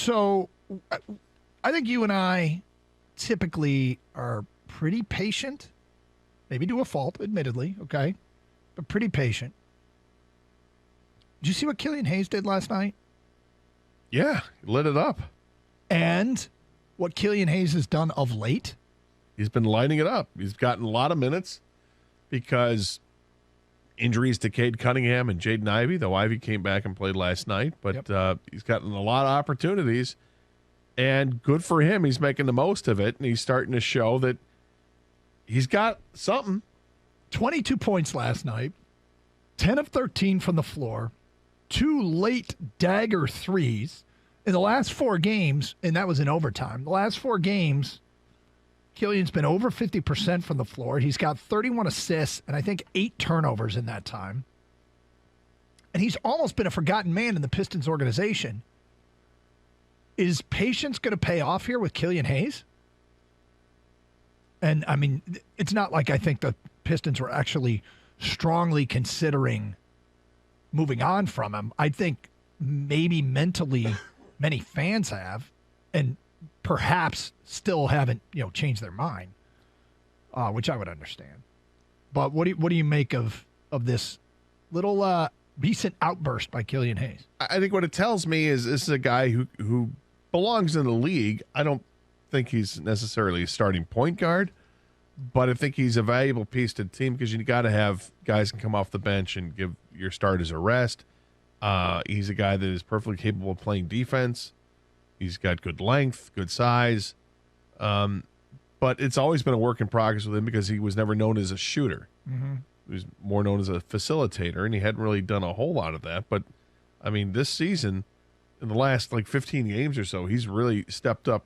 So I think you and I typically are pretty patient, maybe to a fault, admittedly, okay, but pretty patient. Did you see what Killian Hayes did last night? Yeah, lit it up. And what Killian Hayes has done of late? He's been lighting it up. He's gotten a lot of minutes because injuries to Cade Cunningham and Jaden Ivey, though Ivey came back and played last night. But he's gotten a lot of opportunities, and good for him. He's making the most of it, and he's starting to show that he's got something. 22 points last night, 10 of 13 from the floor, 2 late dagger threes. In the last 4 games, and that was in overtime, the last 4 games, Killian's been over 50% from the floor. He's got 31 assists and I think 8 turnovers in that time. And he's almost been a forgotten man in the Pistons organization. Is patience going to pay off here with Killian Hayes? And, I mean, it's not like I think the Pistons were actually strongly considering moving on from him. I think maybe mentally many fans have, and perhaps still haven't, changed their mind, which I would understand. But what do you make of this little recent outburst by Killian Hayes? I think what it tells me is this is a guy who belongs in the league. I don't think he's necessarily a starting point guard, but I think he's a valuable piece to the team because you got to have guys can come off the bench and give your starters a rest. He's a guy that is perfectly capable of playing defense. He's got good length, good size. But it's always been a work in progress with him because he was never known as a shooter. Mm-hmm. He was more known as a facilitator, and he hadn't really done a whole lot of that. But, I mean, this season, in the last, 15 games or so, he's really stepped up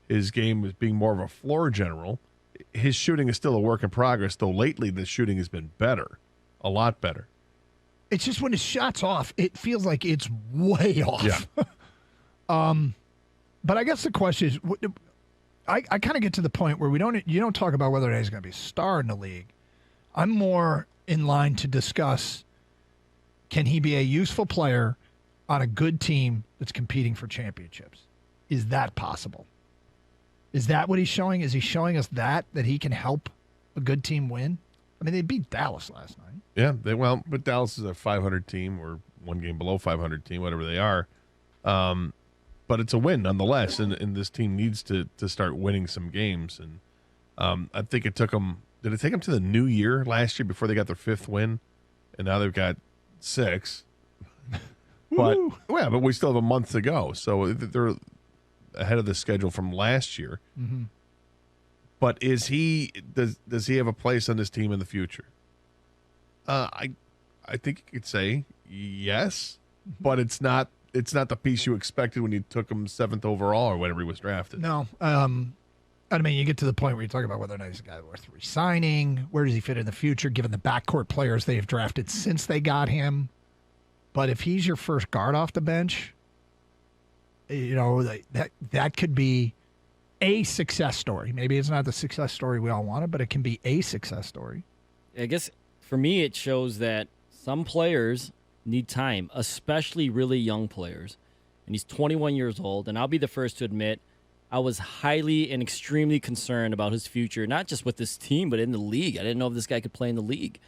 his game as being more of a floor general. His shooting is still a work in progress, though lately the shooting has been better, a lot better. It's just when his shot's off, it feels like it's way off. Yeah. But I guess the question is, I kind of get to the point where you don't talk about whether he's going to be a star in the league. I'm more in line to discuss, can he be a useful player on a good team that's competing for championships? Is that possible? Is that what he's showing? Is he showing us that he can help a good team win? I mean, they beat Dallas last night. Yeah, but Dallas is a 500 team or one game below 500 team, whatever they are. But it's a win nonetheless, and this team needs to start winning some games. And I think it took them. Did it take them to the new year last year before they got their 5th win? And now they've got 6. But we still have a month to go, so they're ahead of the schedule from last year. Mm-hmm. But does he have a place on this team in the future? I think you could say yes, but it's not the piece you expected when you took him 7th overall or whenever he was drafted. No. I mean, you get to the point where you talk about whether or not he's a guy worth re-signing. Where does he fit in the future, given the backcourt players they have drafted since they got him? But if he's your first guard off the bench, that could be a success story. Maybe it's not the success story we all wanted, but it can be a success story. I guess for me, it shows that some players need time, especially really young players. And he's 21 years old, and I'll be the first to admit I was highly and extremely concerned about his future, not just with this team, but in the league. I didn't know if this guy could play in the league.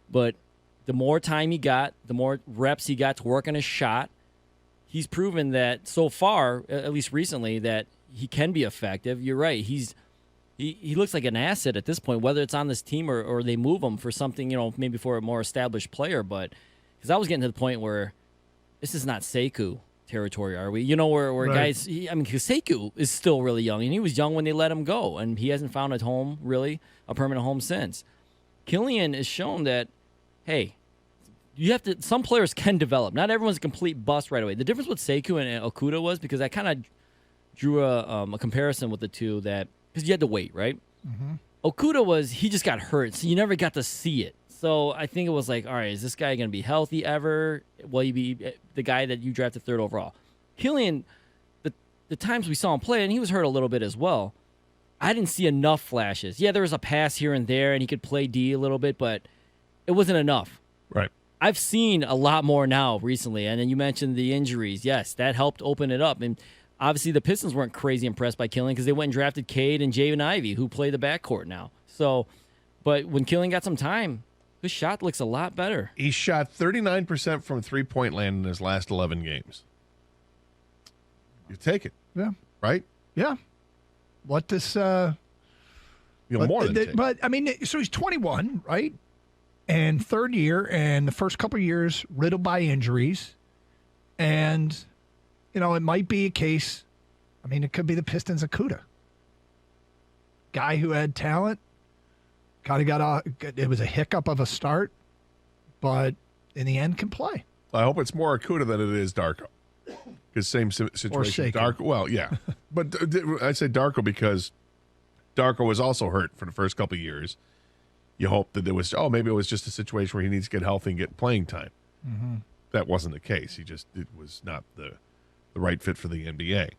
But the more time he got, the more reps he got to work on his shot, he's proven that so far, at least recently, that he can be effective. You're right. He looks like an asset at this point, whether it's on this team or they move him for something, maybe for a more established player. But because I was getting to the point where this is not Sekou territory, are we? Where right. Guys, because Sekou is still really young, and he was young when they let him go, and he hasn't found a home, really, a permanent home since. Killian has shown that, hey, some players can develop. Not everyone's a complete bust right away. The difference with Sekou and Okuda was, because I kind of drew a comparison with the two, that because you had to wait, right? Mm-hmm. Okuda he just got hurt, so you never got to see it. So I think it was like, all right, is this guy going to be healthy ever? Will he be the guy that you drafted 3rd overall? Killian, the times we saw him play, and he was hurt a little bit as well, I didn't see enough flashes. Yeah, there was a pass here and there, and he could play D a little bit, but it wasn't enough. Right. I've seen a lot more now recently, and then you mentioned the injuries. Yes, that helped open it up. And Obviously, the Pistons weren't crazy impressed by Killian because they went and drafted Cade and Javen Ivey, who play the backcourt now. So, but when Killian got some time, his shot looks a lot better. He shot 39% from three-point land in his last 11 games. You take it. Yeah. Right? Yeah. What this More than take it. but I mean, so he's 21, right? And third year, and the first couple of years riddled by injuries. And, you know, it might be a case, I mean, it could be the Pistons of Kuda. Guy who had talent, kind of it was a hiccup of a start, but in the end can play. I hope it's more Akuta than it is Darko. Because same situation. Seiko. Darko, well, yeah. But I say Darko because Darko was also hurt for the first couple of years. You hope that maybe it was just a situation where he needs to get healthy and get playing time. Mm-hmm. That wasn't the case. It was not the right fit for the NBA.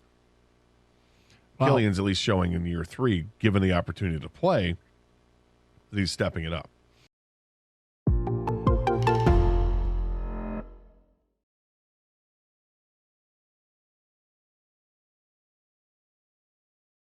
Wow. Killian's at least showing in year 3, given the opportunity to play, that he's stepping it up.